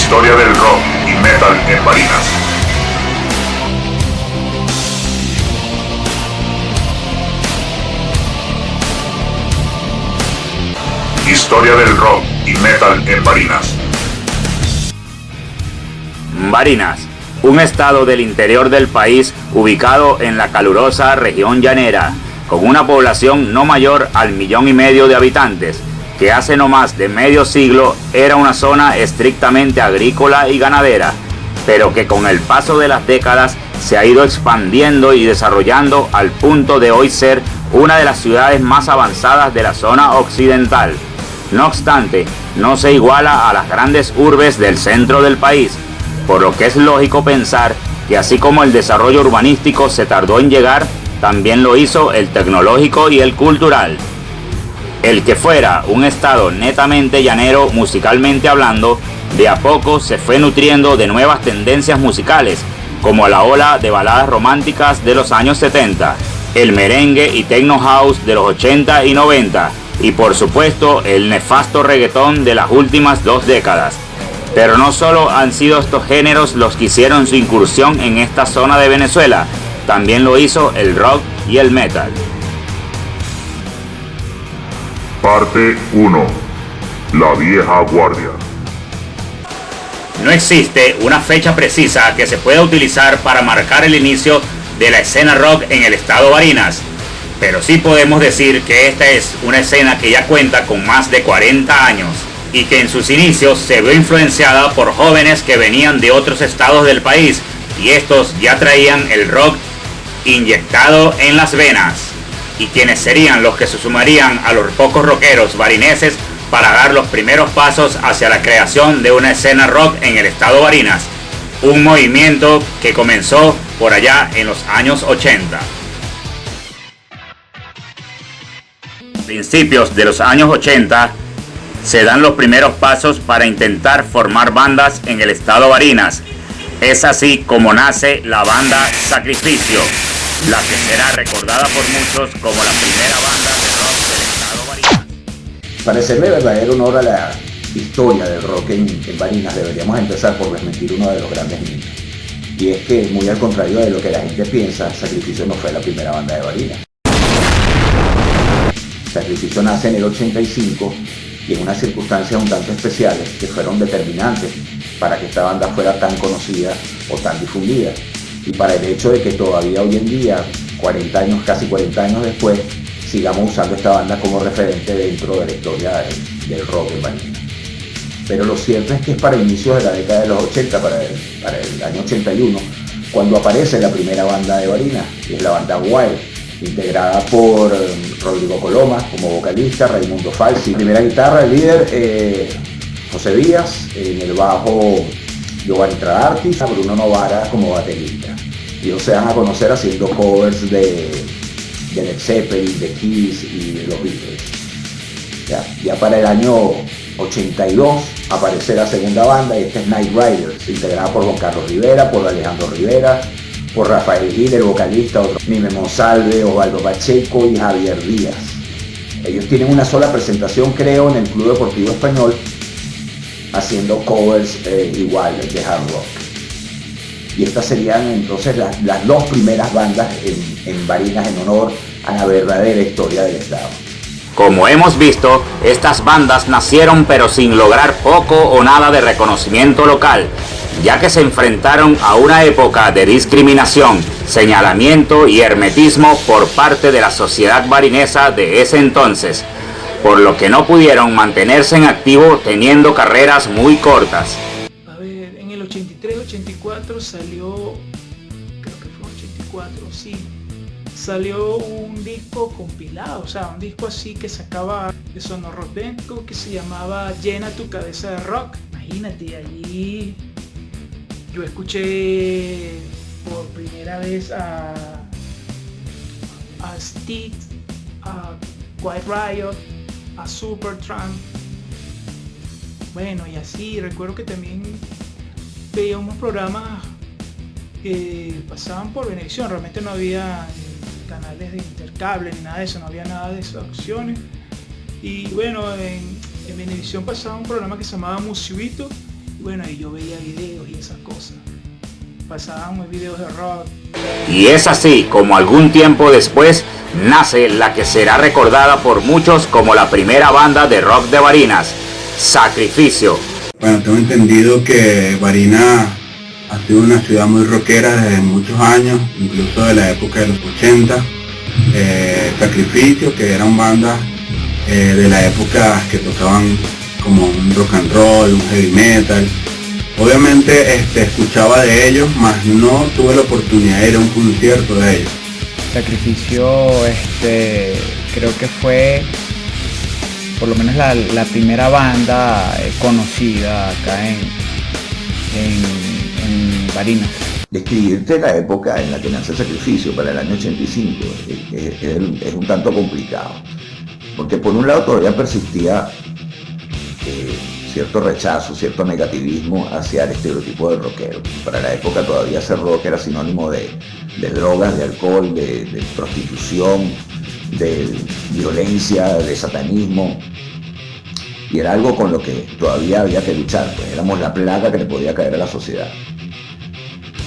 Historia del rock y metal en Barinas. Historia del rock y metal en Barinas. Barinas, un estado del interior del país ubicado en la calurosa región llanera, con una población no mayor al 1,5 millones de habitantes, que hace no más de medio siglo era una zona estrictamente agrícola y ganadera, pero que con el paso de las décadas se ha ido expandiendo y desarrollando al punto de hoy ser una de las ciudades más avanzadas de la zona occidental. No obstante, no se iguala a las grandes urbes del centro del país, por lo que es lógico pensar que así como el desarrollo urbanístico se tardó en llegar, también lo hizo el tecnológico y el cultural. El que fuera un estado netamente llanero musicalmente hablando, de a poco se fue nutriendo de nuevas tendencias musicales, como la ola de baladas románticas de los años 70, el merengue y techno house de los 80 y 90, y por supuesto el nefasto reggaetón de las últimas 2 décadas. Pero no solo han sido estos géneros los que hicieron su incursión en esta zona de Venezuela, también lo hizo el rock y el metal. Parte 1. La vieja guardia. No existe una fecha precisa que se pueda utilizar para marcar el inicio de la escena rock en el estado Barinas, pero sí podemos decir que esta es una escena que ya cuenta con más de 40 años y que en sus inicios se vio influenciada por jóvenes que venían de otros estados del país, y estos ya traían el rock inyectado en las venas, y quienes serían los que se sumarían a los pocos rockeros barineses para dar los primeros pasos hacia la creación de una escena rock en el estado Barinas, un movimiento que comenzó por allá en los años 80. A principios de los años 80 se dan los primeros pasos para intentar formar bandas en el estado Barinas. Es así como nace la banda Sacrificio, la que será recordada por muchos como la primera banda de rock del estado Barinas. Para hacerle verdadero honor a la historia del rock en Barinas, deberíamos empezar por desmentir uno de los grandes mitos. Y es que, muy al contrario de lo que la gente piensa, Sacrificio no fue la primera banda de Barinas. Sacrificio nace en el 85 y en unas circunstancias un tanto especiales que fueron determinantes para que esta banda fuera tan conocida o tan difundida, y para el hecho de que todavía hoy en día, 40 años, casi 40 años después, sigamos usando esta banda como referente dentro de la historia del rock en Barinas. Pero lo cierto es que es para inicios de la década de los 80, para el año 81, cuando aparece la primera banda de Barinas, que es la banda Wild, integrada por Rodrigo Coloma como vocalista, Raimundo Falsi, primera guitarra, el líder, José Díaz, en el bajo Giovanni Traartis, Bruno Novara como baterista. Ellos se dan a conocer haciendo covers de Led Zeppelin, de Kiss y de los Beatles. Ya para el año 82 aparece la segunda banda, y esta es Night Riders, integrada por Juan Carlos Rivera, por Alejandro Rivera, por Rafael Gil, el vocalista, Mime Monsalve, Osvaldo Pacheco y Javier Díaz. Ellos tienen una sola presentación, creo, en el Club Deportivo Español, haciendo covers igual de hard rock. Y estas serían entonces las 2 primeras bandas en Barinas en honor a la verdadera historia del estado. Como hemos visto, estas bandas nacieron pero sin lograr poco o nada de reconocimiento local, ya que se enfrentaron a una época de discriminación, señalamiento y hermetismo por parte de la sociedad barinesa de ese entonces, por lo que no pudieron mantenerse en activo teniendo carreras muy cortas. A ver, en el 83-84 salió, creo que fue 84, sí, salió un disco compilado, o sea, un disco así que sacaba de sonorroténico que se llamaba Llena tu cabeza de rock. Imagínate, allí yo escuché por primera vez a Styx, a Quiet Riot, a Supertramp. Bueno, y así, recuerdo que también veía unos programas que pasaban por Venevisión. Realmente no había canales de intercable ni nada de eso, no había nada de esas opciones. Y bueno, en Venevisión pasaba un programa que se llamaba Musiuito, Bueno, y yo veía videos y esas cosas. Pasábamos videos de rock. Y es así como algún tiempo después nace la que será recordada por muchos como la primera banda de rock de Barinas, Sacrificio. Bueno, tengo entendido que Barinas ha sido una ciudad muy rockera desde muchos años, incluso de la época de los 80. Sacrificio, que eran bandas de la época que tocaban como un rock and roll, un heavy metal. Obviamente escuchaba de ellos, mas no tuve la oportunidad de ir a un concierto de ellos. Sacrificio, creo que fue por lo menos la primera banda conocida acá en Barinas. Describirte la época en la que nace Sacrificio para el año 85 es un tanto complicado, porque por un lado todavía persistía cierto rechazo, cierto negativismo hacia el estereotipo del rockero. Para la época todavía ser rock era sinónimo de drogas, de alcohol, de prostitución, de violencia, de satanismo, y era algo con lo que todavía había que luchar, pues éramos la plaga que le podía caer a la sociedad.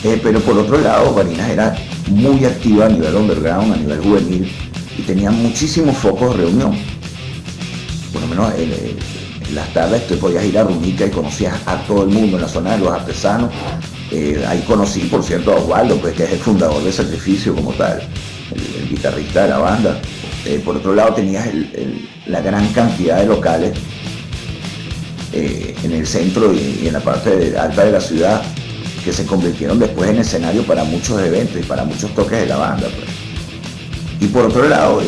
Pero por otro lado, Barinas era muy activa a nivel underground, a nivel juvenil, y tenía muchísimos focos de reunión. Por lo menos en las tardes te podías ir a Rumica y conocías a todo el mundo en la zona de los artesanos. Ahí conocí, por cierto, a Osvaldo, pues, que es el fundador de Sacrificio como tal, el guitarrista de la banda. Por otro lado tenías la gran cantidad de locales en el centro y en la parte alta de la ciudad, que se convirtieron después en escenario para muchos eventos y para muchos toques de la banda, pues. Y por otro lado,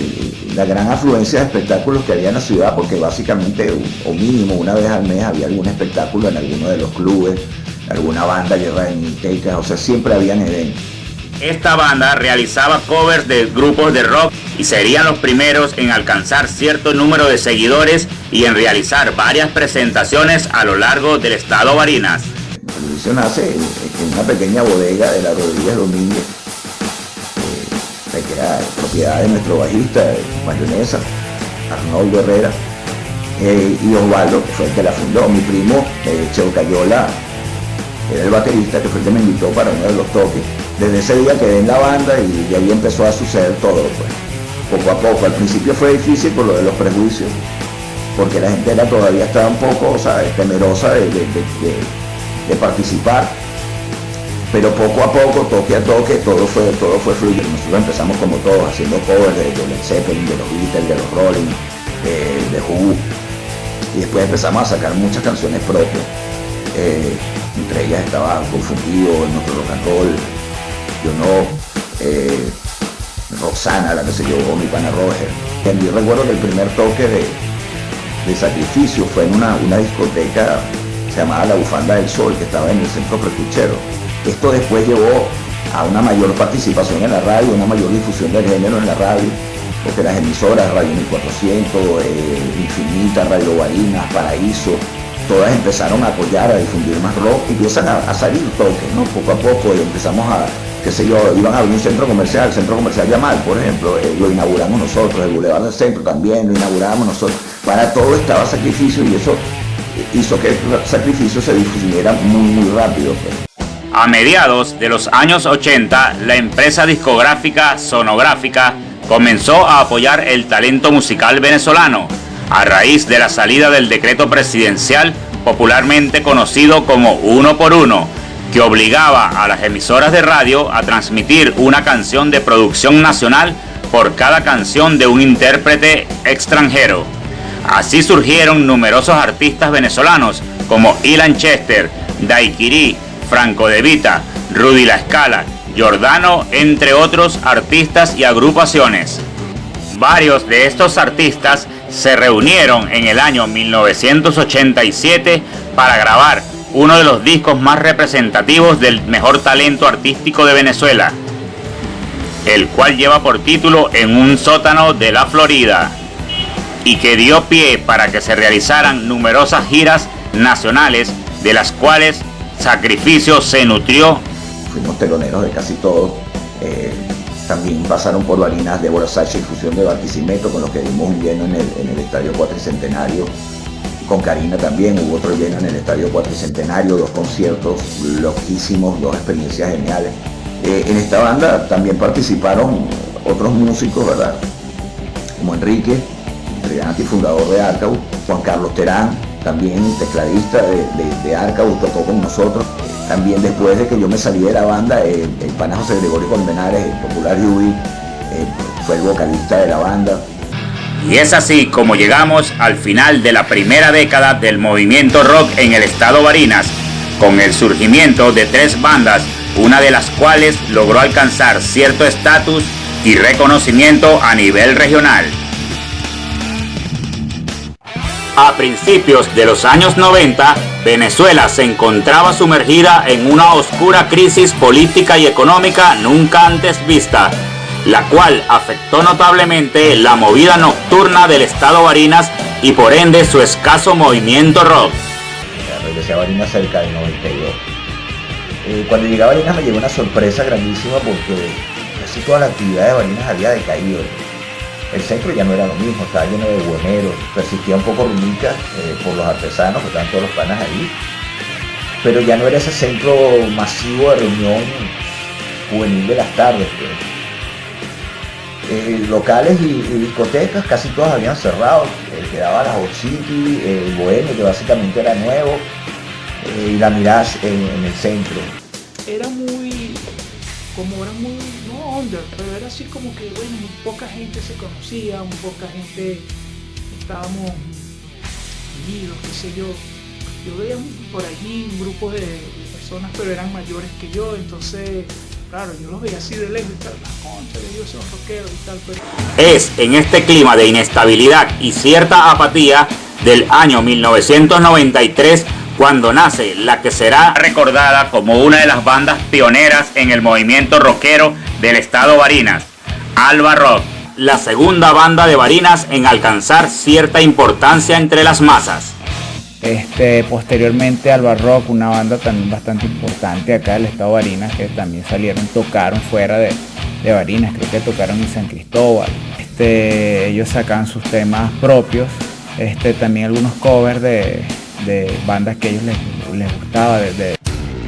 la gran afluencia de espectáculos que había en la ciudad, porque básicamente, o mínimo una vez al mes, había algún espectáculo en alguno de los clubes, alguna banda, guerra de minitecas, o sea, siempre habían eventos. Esta banda realizaba covers de grupos de rock y serían los primeros en alcanzar cierto número de seguidores y en realizar varias presentaciones a lo largo del estado Barinas. Sacrificio nace en una pequeña bodega de la Rodríguez Domínguez, que era propiedad de nuestro bajista, Mayonesa, Arnoldo Herrera, y Osvaldo, que fue el que la fundó. Mi primo, Cheo Cayola, era el baterista, que fue el que me invitó para uno de los toques. Desde ese día quedé en la banda y de ahí empezó a suceder todo, pues, poco a poco. Al principio fue difícil por lo de los prejuicios, porque la gente todavía estaba un poco, temerosa de participar, pero poco a poco, toque a toque, todo fue fluyendo. Nosotros empezamos como todos, haciendo covers de Led Zeppelin, de los Beatles, de los Rolling, de Who, y después empezamos a sacar muchas canciones propias. Entre ellas estaba Confundido, Nuestro Rock and Roll, Yo No, Roxana, la que se llevó mi pana Roger. Yo recuerdo que el primer toque de Sacrificio fue en una discoteca, se llamaba La Bufanda del Sol, que estaba en el centro Pretuchero. Esto después llevó a una mayor participación en la radio, una mayor difusión del género en la radio, porque las emisoras, Radio 1400, Infinita, Radio Barinas, Paraíso, todas empezaron a apoyar, a difundir más rock, y empiezan a salir toques, ¿no? Poco a poco, y empezamos a, qué sé yo, iban a abrir un centro comercial, el Centro Comercial Yamal, por ejemplo, lo inauguramos nosotros, el Boulevard del Centro también lo inauguramos nosotros. Para todo estaba Sacrificio, y eso hizo que el Sacrificio se difundiera muy rápido, pues. A mediados de los años 80, la empresa discográfica Sonográfica comenzó a apoyar el talento musical venezolano, a raíz de la salida del decreto presidencial popularmente conocido como 1 por 1, que obligaba a las emisoras de radio a transmitir una canción de producción nacional por cada canción de un intérprete extranjero. Así surgieron numerosos artistas venezolanos como Ilan Chester, Daiquiri, Franco De Vita, Rudy La Scala, Giordano, entre otros artistas y agrupaciones. Varios de estos artistas se reunieron en el año 1987 para grabar uno de los discos más representativos del mejor talento artístico de Venezuela, el cual lleva por título En un sótano de la Florida, y que dio pie para que se realizaran numerosas giras nacionales, de las cuales Sacrificio se nutrió. Fuimos teloneros de casi todo. También pasaron por Barinas Débora Sacha y Fusión de Barquisimeto, con los que dimos un lleno en el Estadio Cuatricentenario, Con Karina también hubo otro lleno en el Estadio Cuatricentenario, 2 conciertos loquísimos, 2 experiencias geniales. En esta banda también participaron otros músicos, ¿verdad? Como Enrique Triganti, fundador de Arcabuz, Juan Carlos Terán, también tecladista de Arcabuz, tocó con nosotros. También después de que yo me salí de la banda, el pana José Gregorio Colmenares, el popular Yui, fue el vocalista de la banda. Y es así como llegamos al final de la primera década del movimiento rock en el estado Barinas, con el surgimiento de 3 bandas, una de las cuales logró alcanzar cierto estatus y reconocimiento a nivel regional. A principios de los años 90, Venezuela se encontraba sumergida en una oscura crisis política y económica nunca antes vista, la cual afectó notablemente la movida nocturna del estado Barinas y por ende su escaso movimiento rock. Regresé a Barinas cerca del 92. Cuando llegué a Barinas me llegó una sorpresa grandísima porque casi toda la actividad de Barinas había decaído. El centro ya no era lo mismo, estaba lleno de buhoneros, persistía un poco rumica por los artesanos, que estaban todos los panas ahí, pero ya no era ese centro masivo de reunión juvenil de las tardes. Locales y discotecas casi todas habían cerrado, quedaba la Hot City, el Bohemio, que básicamente era nuevo, y la Mirage en el centro. Era muy no under, pero era así como que, bueno, muy poca gente se conocía, muy poca gente estábamos unidos, qué sé yo. Yo veía por allí un grupo de personas, pero eran mayores que yo, entonces, claro, yo los veía así de lejos y tal, la concha de Dios, son rockeros y tal, pero... Es en este clima de inestabilidad y cierta apatía del año 1993 cuando nace la que será recordada como una de las bandas pioneras en el movimiento rockero del estado Barinas, Alba Rock, la segunda banda de Barinas en alcanzar cierta importancia entre las masas. Posteriormente Alba Rock, una banda también bastante importante acá del estado Barinas, que también tocaron fuera de Barinas, creo que tocaron en San Cristóbal. Ellos sacaban sus temas propios, también algunos covers de bandas que a ellos les gustaba.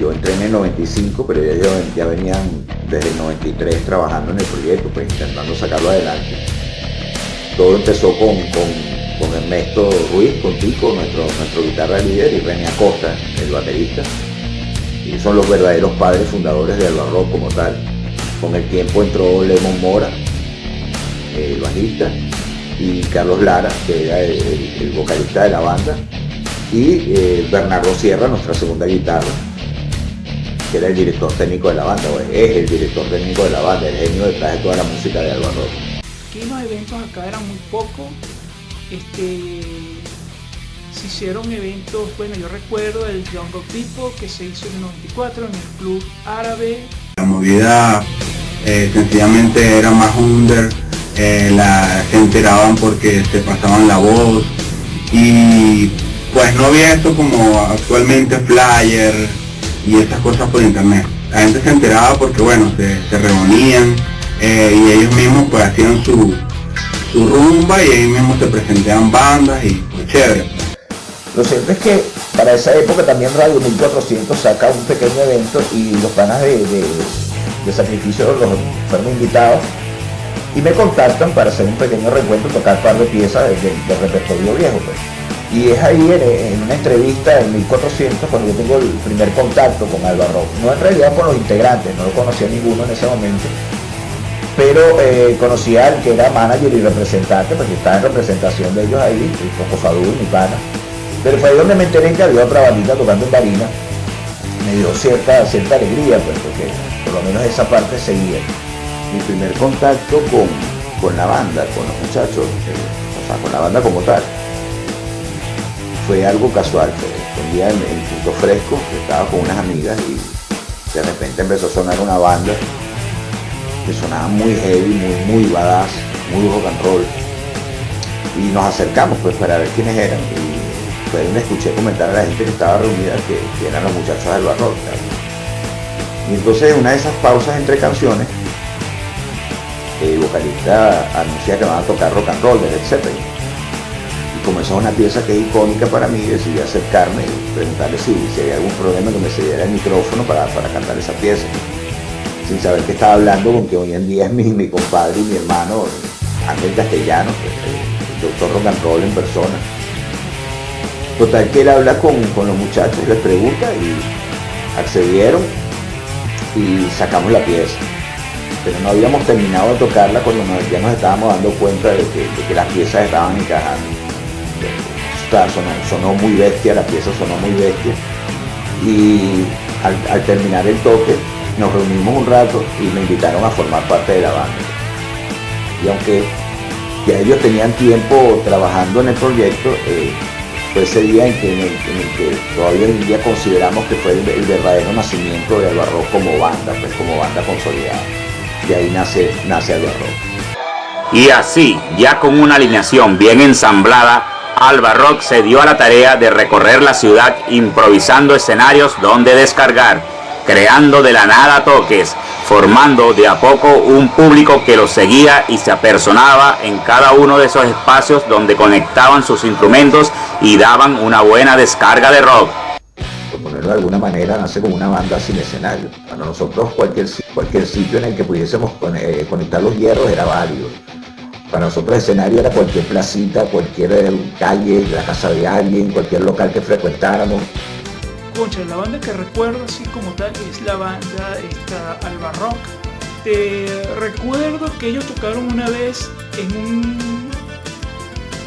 Yo entré en el 95, pero ellos ya venían desde el 93 trabajando en el proyecto, pues intentando sacarlo adelante. Todo empezó con Ernesto Ruiz, con Tico, nuestro guitarra líder, y René Acosta, el baterista. Y son los verdaderos padres fundadores de Alba Rock como tal. Con el tiempo entró Lemon Mora, el bajista, y Carlos Lara, que era el vocalista de la banda, y Bernardo Sierra, nuestra segunda guitarra, que era el director técnico de la banda, o es el director técnico de la banda, el genio detrás de toda la música de Alba Rock. Aquí los eventos acá eran muy pocos, se hicieron eventos, bueno, yo recuerdo el Jungle People que se hizo en el 94 en el Club Árabe. La movida sencillamente era más under, se enteraban porque se pasaban la voz y pues no había esto como actualmente flyer y estas cosas por internet. La gente se enteraba porque bueno, se reunían y ellos mismos pues hacían su rumba y ellos mismos se presentaban bandas y pues chévere. Lo cierto es que para esa época también Radio 1400 saca un pequeño evento y los panas de Sacrificio los fueron invitados y me contactan para hacer un pequeño recuento, tocar un par de piezas del repertorio viejo, pues. Y es ahí en una entrevista en 1400 cuando yo tengo el primer contacto con Alba Rock. No en realidad con los integrantes, no lo conocía ninguno en ese momento, pero conocía al que era manager y representante, porque estaba en representación de ellos ahí, el Coco Fadú, mi pana. Pero fue ahí donde me enteré que había otra bandita tocando en Barinas. Me dio cierta alegría, pues, porque por lo menos esa parte seguía. Mi primer contacto con la banda, con los muchachos, o sea, con la banda como tal, fue algo casual. Fue un día en Punto Fresco, que estaba con unas amigas y de repente empezó a sonar una banda que sonaba muy heavy, muy badass, muy rock and roll. Y nos acercamos pues para ver quiénes eran. Y fue donde escuché comentar a la gente que estaba reunida que eran los muchachos del Alba Rock. Y entonces en una de esas pausas entre canciones, el vocalista anuncia que van a tocar rock and roll de Led Zeppelin. Y como esa es una pieza que es icónica para mí, decidí acercarme y preguntarle si hay algún problema que me cediera el micrófono para cantar esa pieza, sin saber que estaba hablando con que hoy en día es mi compadre y mi hermano Ángel Castellano, el doctor rock and roll en persona. Total que él habla con los muchachos, les pregunta y accedieron y sacamos la pieza. Pero no habíamos terminado de tocarla cuando ya nos estábamos dando cuenta de que las piezas estaban encajando. Sonó muy bestia, la pieza sonó muy bestia. Y al terminar el toque nos reunimos un rato y me invitaron a formar parte de la banda. Y aunque ya ellos tenían tiempo trabajando en el proyecto, fue ese día en el que todavía hoy en día consideramos que fue el verdadero nacimiento de Alba Rock como banda, pues como banda consolidada. De ahí nace Alba Rock. Y así, ya con una alineación bien ensamblada, Alba Rock se dio a la tarea de recorrer la ciudad improvisando escenarios donde descargar, creando de la nada toques, formando de a poco un público que los seguía y se apersonaba en cada uno de esos espacios donde conectaban sus instrumentos y daban una buena descarga de rock. Por ponerlo de alguna manera, nace como una banda sin escenario. Para nosotros cualquier sitio en el que pudiésemos conectar los hierros era válido. Para nosotros el escenario era cualquier placita, cualquier calle, la casa de alguien, cualquier local que frecuentáramos. Concha, la banda que recuerdo así como tal es la banda Alba Rock. Recuerdo que ellos tocaron una vez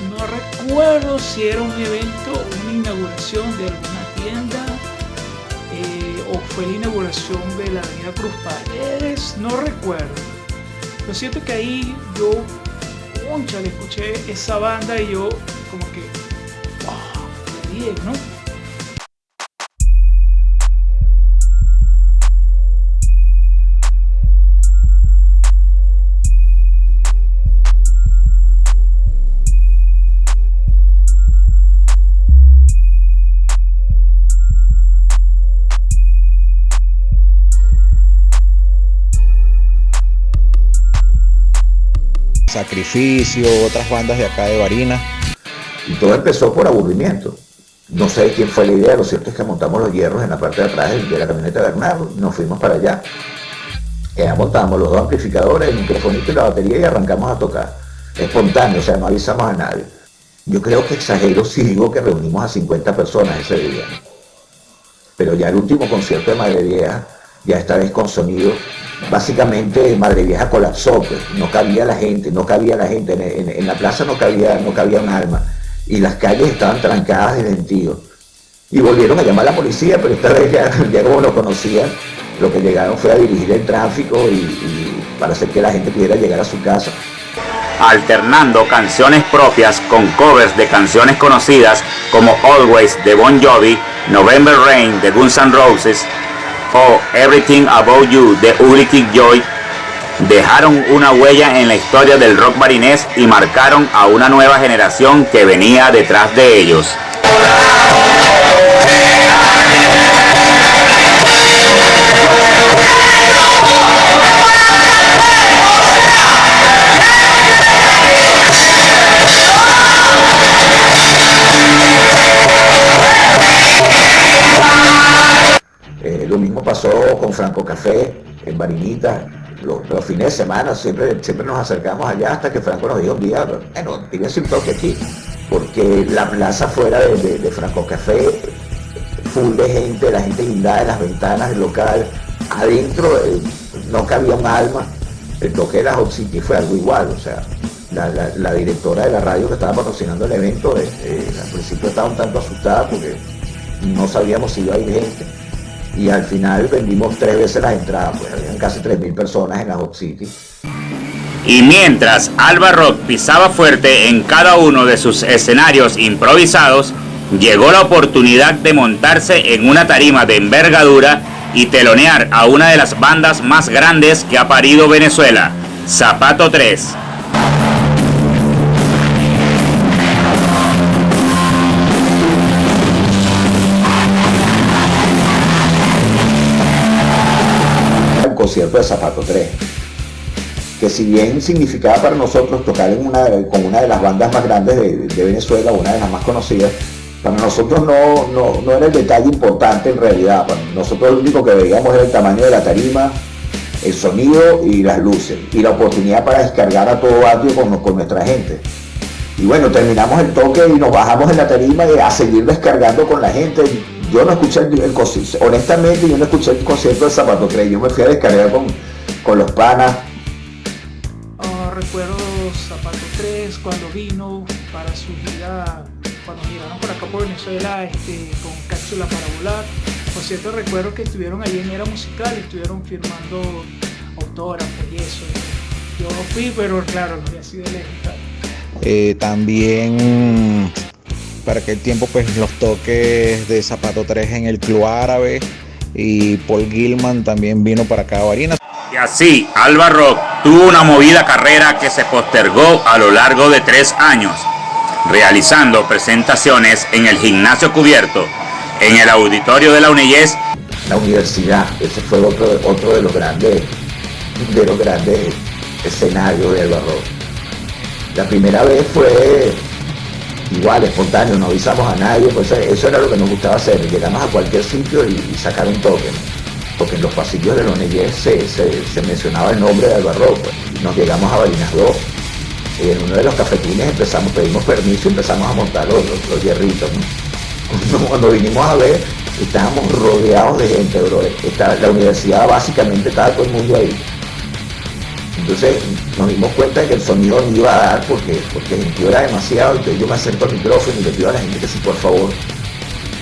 no recuerdo si era un evento o una inauguración de alguna tienda, o fue la inauguración de la avenida Cruz Paredes, no recuerdo. Lo cierto es que ahí yo, concha, le escuché esa banda y yo como que, wow, qué bien, ¿no? Sacrificio, otras bandas de acá de Barinas. Y todo empezó por aburrimiento. No sé de quién fue la idea, lo cierto es que montamos los hierros en la parte de atrás de la camioneta de Bernardo, nos fuimos para allá. Montamos los dos amplificadores, el microfonito y la batería y arrancamos a tocar. Espontáneo, o sea, no avisamos a nadie. Yo creo que exagero si digo que reunimos a 50 personas ese día. Pero ya el último concierto de Madre Vieja, ya esta vez con sonido, básicamente Madre Vieja colapsó, pues. No cabía la gente, en la plaza no cabía un alma, y las calles estaban trancadas de gentío. Y volvieron a llamar a la policía, pero esta vez ya como lo conocían, lo que llegaron fue a dirigir el tráfico y para hacer que la gente pudiera llegar a su casa. Alternando canciones propias con covers de canciones conocidas como Always de Bon Jovi, November Rain de Guns N' Roses o Everything About You de Ugly Kid Joy, dejaron una huella en la historia del rock barinés y marcaron a una nueva generación que venía detrás de ellos. Lo mismo pasó con Franco Café en Barinitas. Los fines de semana siempre nos acercamos allá hasta que Franco nos dijo un día, bueno, tienes un toque aquí, porque la plaza fuera de Franco Café, full de gente, la gente guindada en las ventanas del local, adentro no cabía un alma. El toque de la Hot City fue algo igual, o sea, la directora de la radio que estaba patrocinando el evento, al principio estaba un tanto asustada porque no sabíamos si iba a ir gente. Y al final vendimos 3 veces las entradas, pues habían casi 3.000 personas en la Hot City. Y mientras Alba Rock pisaba fuerte en cada uno de sus escenarios improvisados, llegó la oportunidad de montarse en una tarima de envergadura y telonear a una de las bandas más grandes que ha parido Venezuela, Zapato 3. Concierto de Zapato 3. que si bien significaba para nosotros tocar con una de las bandas más grandes de Venezuela, una de las más conocidas, para nosotros no era el detalle importante en realidad. Para nosotros lo único que veíamos era el tamaño de la tarima, el sonido y las luces, y la oportunidad para descargar a todo atrio con nuestra gente. Y bueno, terminamos el toque y nos bajamos en la tarima a seguir descargando con la gente. Yo no escuché el concierto, honestamente yo no escuché el concierto de Zapato 3, yo me fui a descargar con los panas. Recuerdo Zapato 3 cuando vino para su gira, cuando giraron por acá por Venezuela con Cápsula para Volar. Por cierto, recuerdo que estuvieron allí en Era Musical, estuvieron firmando autógrafos y eso. Yo fui, pero claro, no había sido lejos. También para aquel tiempo pues los toques de Zapato 3 en el Club Árabe, y Paul Gilman también vino para acá a Barinas. Y así, Alba Rock tuvo una movida carrera que se postergó a lo largo de 3 años, realizando presentaciones en el Gimnasio Cubierto, en el auditorio de la UNEYES. La universidad, ese fue otro de los grandes escenarios de Alba Rock. La primera vez fue igual, espontáneo, no avisamos a nadie, pues eso era lo que nos gustaba hacer, llegamos a cualquier sitio y sacar un toque, porque en los pasillos de la ONG se mencionaba el nombre de Alba Rock, pues. Nos llegamos a Barinas 2, y en uno de los cafetines pedimos permiso y empezamos a montar los hierritos, ¿no? Cuando vinimos a ver, estábamos rodeados de gente, bro. La universidad básicamente estaba todo el mundo ahí. Entonces nos dimos cuenta de que el sonido no iba a dar porque el sentido era demasiado. Entonces yo me acerco al micrófono y le pido a la gente que si por favor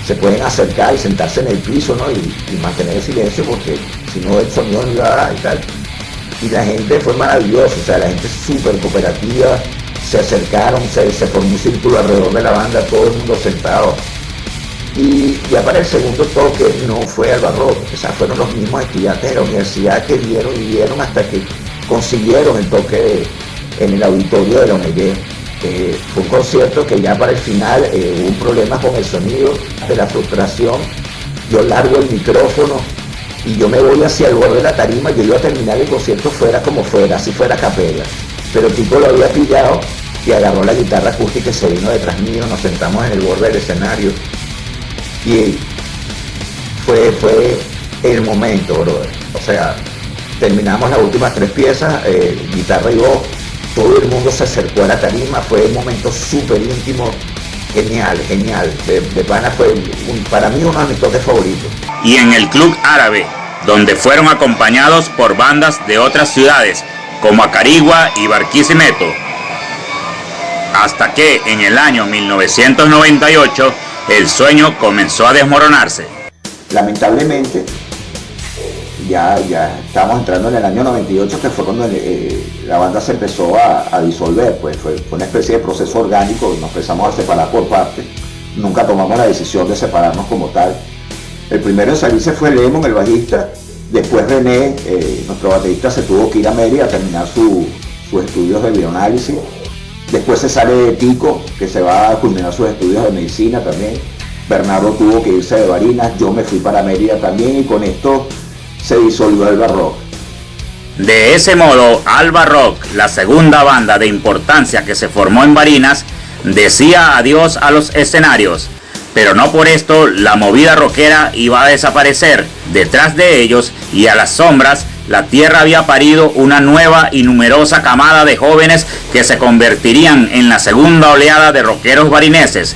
se pueden acercar y sentarse en el piso, ¿no? y mantener el silencio, porque si no el sonido no iba a dar y tal. Y la gente fue maravillosa, o sea, la gente súper cooperativa, se acercaron, se formó un círculo alrededor de la banda, todo el mundo sentado. Y ya para el segundo toque no fue Alba Rock, o sea, fueron los mismos estudiantes de la universidad que vieron hasta que consiguieron el toque en el auditorio de la ONG. Fue un concierto que ya para el final hubo un problema con el sonido, de la frustración. Yo largo el micrófono y yo me voy hacia el borde de la tarima. Yo iba a terminar el concierto fuera como fuera, así fuera a capela, pero el tipo lo había pillado y agarró la guitarra acústica y se vino detrás mío. Nos sentamos en el borde del escenario y fue el momento, brother. O sea, terminamos las últimas 3 piezas, guitarra y voz, todo el mundo se acercó a la tarima, fue un momento súper íntimo, genial, de pana fue para mí uno de mis toques favoritos. Y en el Club Árabe, donde fueron acompañados por bandas de otras ciudades, como Acarigua y Barquisimeto, hasta que en el año 1998 el sueño comenzó a desmoronarse. Lamentablemente, ya estábamos entrando en el año 98, que fue cuando la banda se empezó a disolver, pues fue una especie de proceso orgánico y nos empezamos a separar por partes. Nunca tomamos la decisión de separarnos como tal. El primero en salirse fue Lemon, el bajista. Después René, nuestro baterista, se tuvo que ir a Mérida a terminar sus estudios de bioanálisis. Después se sale Tico, que se va a culminar sus estudios de medicina también. Bernardo tuvo que irse de Barinas, yo me fui para Mérida también, y con esto se disolvió Alba Rock. De ese modo, Alba Rock, la segunda banda de importancia que se formó en Barinas, decía adiós a los escenarios. Pero no por esto la movida rockera iba a desaparecer. Detrás de ellos y a las sombras, la tierra había parido una nueva y numerosa camada de jóvenes que se convertirían en la segunda oleada de rockeros barineses.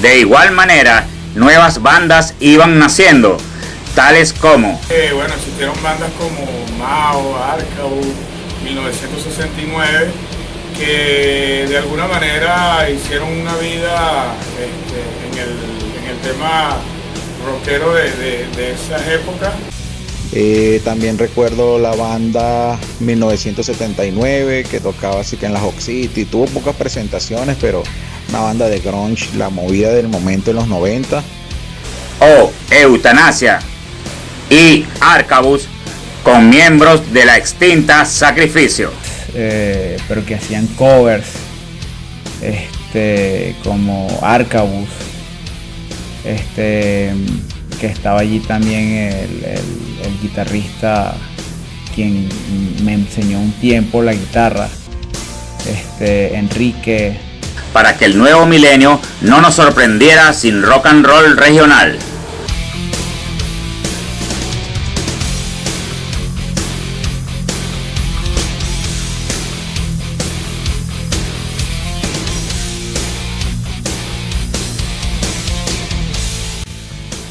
De igual manera, nuevas bandas iban naciendo, tales como bueno, existieron bandas como Mao, Arcau, 1969, que de alguna manera hicieron una vida en el tema rockero de esas épocas. También recuerdo la banda 1979 que tocaba así que en la Hawk City, tuvo pocas presentaciones, pero una banda de grunge, la movida del momento en los 90. O Eutanasia y Arcabus, con miembros de la extinta Sacrificio. Pero que hacían covers, como Arcabus, que estaba allí también el guitarrista quien me enseñó un tiempo la guitarra, Enrique. Para que el nuevo milenio no nos sorprendiera sin rock and roll regional.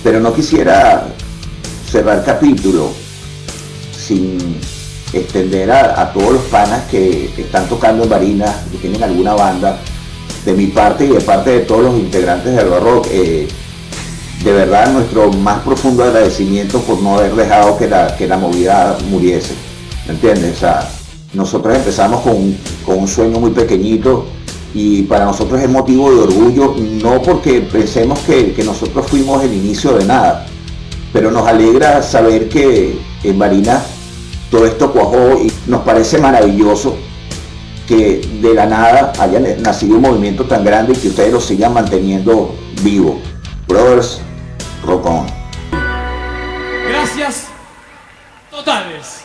Pero no quisiera cerrar capítulo sin extender a todos los panas que están tocando en Barinas, que tienen alguna banda, de mi parte y de parte de todos los integrantes de Alba Rock, de verdad nuestro más profundo agradecimiento por no haber dejado que la movida muriese, ¿me entiendes? O sea, nosotros empezamos con un sueño muy pequeñito y para nosotros es motivo de orgullo, no porque pensemos que nosotros fuimos el inicio de nada, pero nos alegra saber que en Barinas todo esto cuajó y nos parece maravilloso que de la nada haya nacido un movimiento tan grande y que ustedes lo sigan manteniendo vivo. Brothers, rock on. Gracias totales.